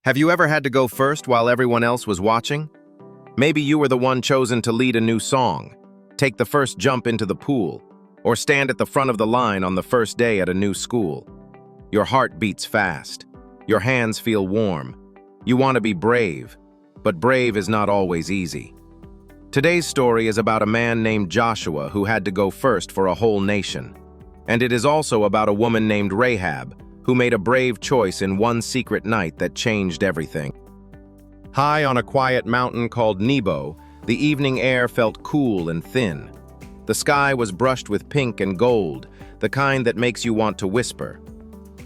Have you ever had to go first while everyone else was watching? Maybe you were the one chosen to lead a new song, take the first jump into the pool, or stand at the front of the line on the first day at a new school. Your heart beats fast. Your hands feel warm. You want to be brave, but brave is not always easy. Today's story is about a man named Joshua who had to go first for a whole nation. And it is also about a woman named Rahab, who made a brave choice in one secret night that changed everything. High on a quiet mountain called Nebo, the evening air felt cool and thin. The sky was brushed with pink and gold, the kind that makes you want to whisper.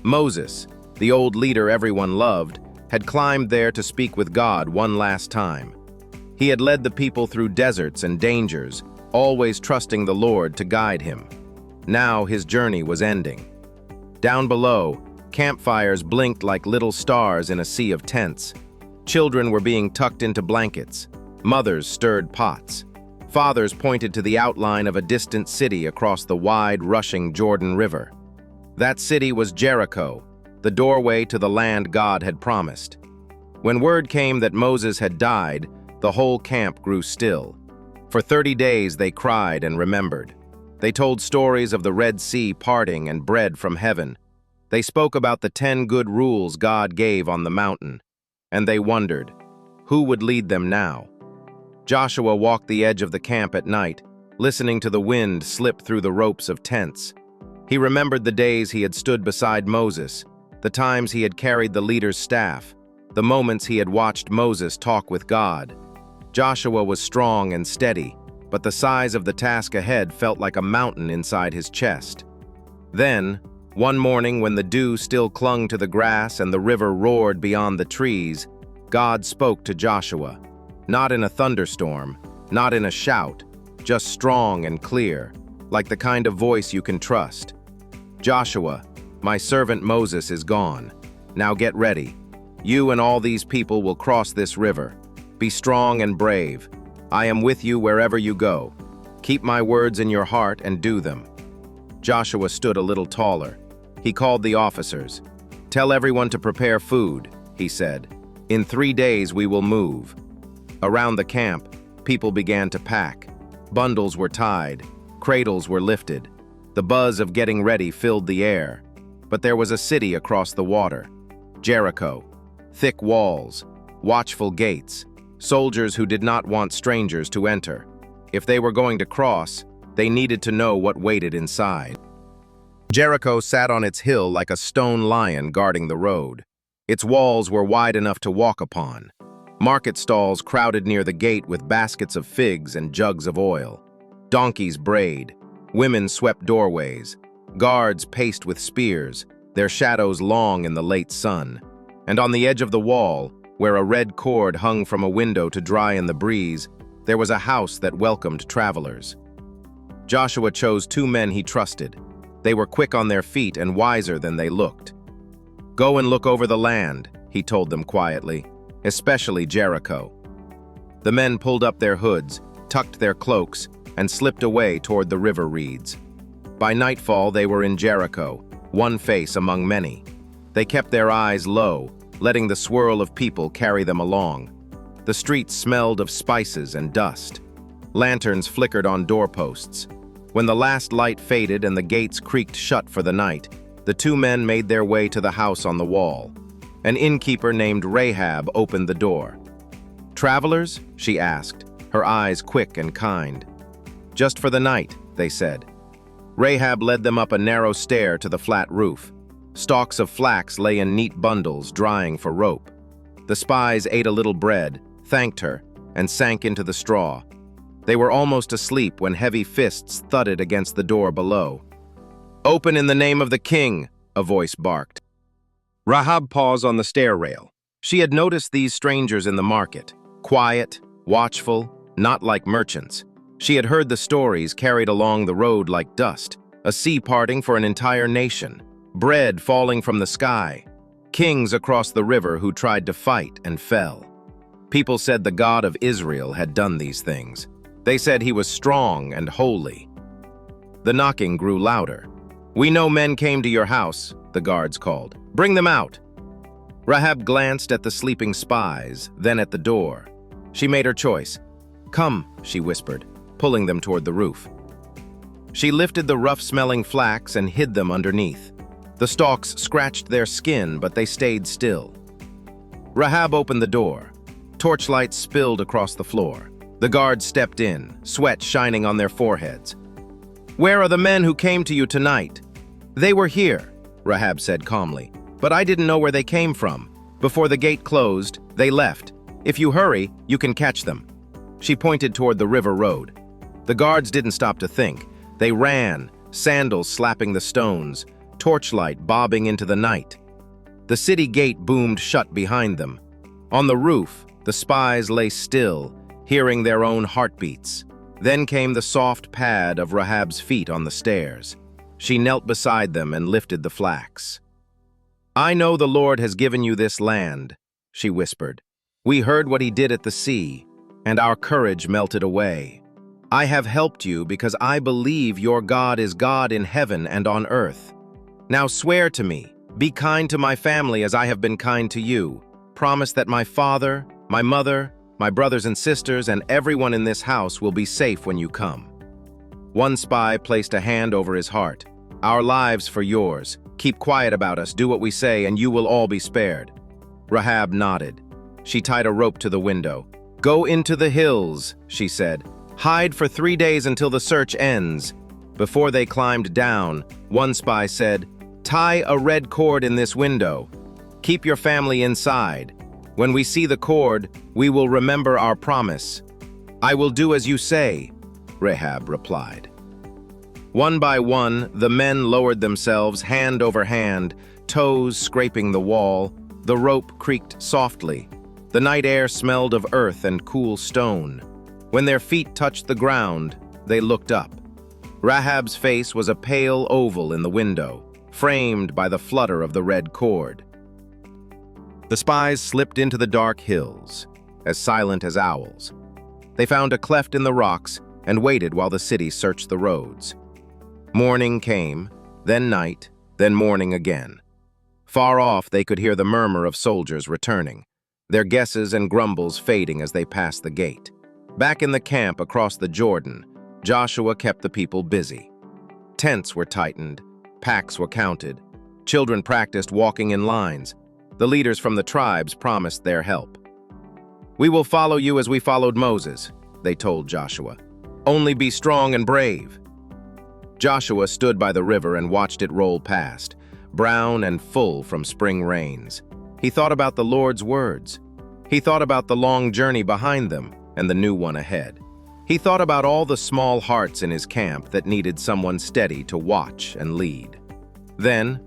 Moses, the old leader everyone loved, had climbed there to speak with God one last time. He had led the people through deserts and dangers, always trusting the Lord to guide him. Now his journey was ending. Down below, campfires blinked like little stars in a sea of tents. Children were being tucked into blankets. Mothers stirred pots. Fathers pointed to the outline of a distant city across the wide, rushing Jordan River. That city was Jericho, the doorway to the land God had promised. When word came that Moses had died, the whole camp grew still. For 30 days they cried and remembered. They told stories of the Red Sea parting and bread from heaven. They spoke about the 10 good rules God gave on the mountain, and they wondered, who would lead them now? Joshua walked the edge of the camp at night, listening to the wind slip through the ropes of tents. He remembered the days he had stood beside Moses, the times he had carried the leader's staff, the moments he had watched Moses talk with God. Joshua was strong and steady, but the size of the task ahead felt like a mountain inside his chest. Then, one morning when the dew still clung to the grass and the river roared beyond the trees, God spoke to Joshua. Not in a thunderstorm, not in a shout, just strong and clear, like the kind of voice you can trust. Joshua, my servant Moses is gone. Now get ready. You and all these people will cross this river. Be strong and brave. I am with you wherever you go. Keep my words in your heart and do them. Joshua stood a little taller. He called the officers. Tell everyone to prepare food, he said. In 3 days we will move. Around the camp, people began to pack. Bundles were tied. Cradles were lifted. The buzz of getting ready filled the air. But there was a city across the water. Jericho. Thick walls. Watchful gates. Soldiers who did not want strangers to enter. If they were going to cross, they needed to know what waited inside. Jericho sat on its hill like a stone lion guarding the road. Its walls were wide enough to walk upon. Market stalls crowded near the gate with baskets of figs and jugs of oil. Donkeys brayed. Women swept doorways. Guards paced with spears, their shadows long in the late sun. And on the edge of the wall, where a red cord hung from a window to dry in the breeze, there was a house that welcomed travelers. Joshua chose 2 men he trusted. They were quick on their feet and wiser than they looked. Go and look over the land, he told them quietly, especially Jericho. The men pulled up their hoods, tucked their cloaks, and slipped away toward the river reeds. By nightfall they were in Jericho, one face among many. They kept their eyes low, letting the swirl of people carry them along. The streets smelled of spices and dust. Lanterns flickered on doorposts. When the last light faded and the gates creaked shut for the night, the 2 men made their way to the house on the wall. An innkeeper named Rahab opened the door. "Travelers?" she asked, her eyes quick and kind. "Just for the night," they said. Rahab led them up a narrow stair to the flat roof. Stalks of flax lay in neat bundles, drying for rope. The spies ate a little bread, thanked her, and sank into the straw. They were almost asleep when heavy fists thudded against the door below. "Open in the name of the king," a voice barked. Rahab paused on the stair rail. She had noticed these strangers in the market, quiet, watchful, not like merchants. She had heard the stories carried along the road like dust, a sea parting for an entire nation, bread falling from the sky, kings across the river who tried to fight and fell. People said the God of Israel had done these things. They said he was strong and holy. The knocking grew louder. "We know men came to your house," the guards called. "Bring them out." Rahab glanced at the sleeping spies, then at the door. She made her choice. "Come," she whispered, pulling them toward the roof. She lifted the rough-smelling flax and hid them underneath. The stalks scratched their skin, but they stayed still. Rahab opened the door. Torchlight spilled across the floor. The guards stepped in, sweat shining on their foreheads. "Where are the men who came to you tonight?" "They were here," Rahab said calmly, "but I didn't know where they came from. Before the gate closed, they left. If you hurry, you can catch them." She pointed toward the river road. The guards didn't stop to think. They ran, sandals slapping the stones, torchlight bobbing into the night. The city gate boomed shut behind them. On the roof, the spies lay still, hearing their own heartbeats. Then came the soft pad of Rahab's feet on the stairs. She knelt beside them and lifted the flax. "I know the Lord has given you this land," she whispered. "We heard what he did at the sea, and our courage melted away. I have helped you because I believe your God is God in heaven and on earth. Now swear to me, be kind to my family as I have been kind to you. Promise that my father, my mother, my brothers and sisters, and everyone in this house will be safe when you come." One spy placed a hand over his heart. "Our lives for yours. Keep quiet about us, do what we say, and you will all be spared." Rahab nodded. She tied a rope to the window. "Go into the hills," she said. "Hide for 3 days until the search ends." Before they climbed down, one spy said, "Tie a red cord in this window. Keep your family inside. When we see the cord, we will remember our promise." "I will do as you say," Rahab replied. One by one, the men lowered themselves hand over hand, toes scraping the wall. The rope creaked softly. The night air smelled of earth and cool stone. When their feet touched the ground, they looked up. Rahab's face was a pale oval in the window, framed by the flutter of the red cord. The spies slipped into the dark hills, as silent as owls. They found a cleft in the rocks and waited while the city searched the roads. Morning came, then night, then morning again. Far off, they could hear the murmur of soldiers returning, their guesses and grumbles fading as they passed the gate. Back in the camp across the Jordan, Joshua kept the people busy. Tents were tightened, packs were counted, children practiced walking in lines. The leaders from the tribes promised their help. "We will follow you as we followed Moses," they told Joshua. "Only be strong and brave." Joshua stood by the river and watched it roll past, brown and full from spring rains. He thought about the Lord's words. He thought about the long journey behind them and the new one ahead. He thought about all the small hearts in his camp that needed someone steady to watch and lead. Then,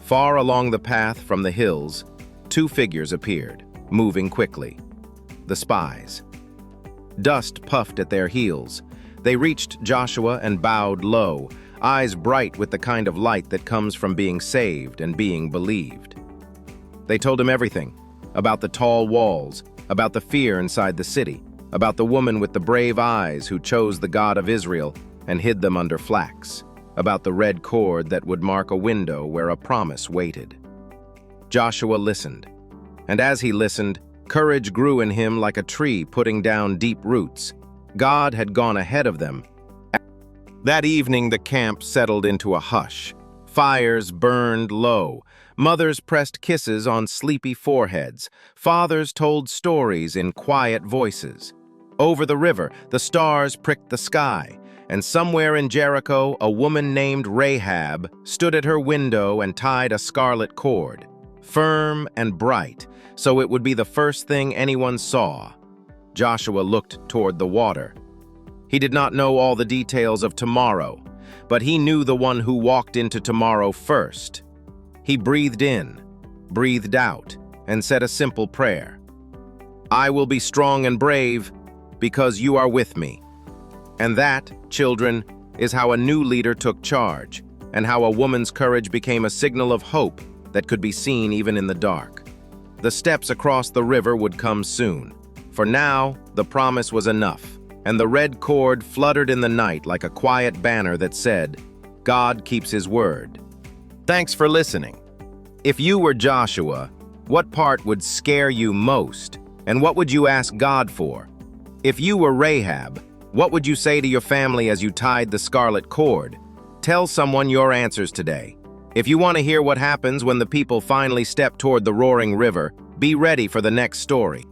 far along the path from the hills, 2 figures appeared, moving quickly. The spies. Dust puffed at their heels. They reached Joshua and bowed low, eyes bright with the kind of light that comes from being saved and being believed. They told him everything, about the tall walls, about the fear inside the city, about the woman with the brave eyes who chose the God of Israel and hid them under flax, about the red cord that would mark a window where a promise waited. Joshua listened, and as he listened, courage grew in him like a tree putting down deep roots. God had gone ahead of them. That evening, the camp settled into a hush. Fires burned low. Mothers pressed kisses on sleepy foreheads. Fathers told stories in quiet voices. Over the river, the stars pricked the sky, and somewhere in Jericho, a woman named Rahab stood at her window and tied a scarlet cord, firm and bright, so it would be the first thing anyone saw. Joshua looked toward the water. He did not know all the details of tomorrow, but he knew the one who walked into tomorrow first. He breathed in, breathed out, and said a simple prayer. "I will be strong and brave because you are with me." And that, children, is how a new leader took charge, and how a woman's courage became a signal of hope that could be seen even in the dark. The steps across the river would come soon. For now, the promise was enough, and the red cord fluttered in the night like a quiet banner that said, "God keeps his word." Thanks for listening. If you were Joshua, What part would scare you most? And what would you ask God for? If you were Rahab, what would you say to your family as you tied the scarlet cord? Tell someone your answers today. If you want to hear what happens when the people finally step toward the roaring river, be ready for the next story.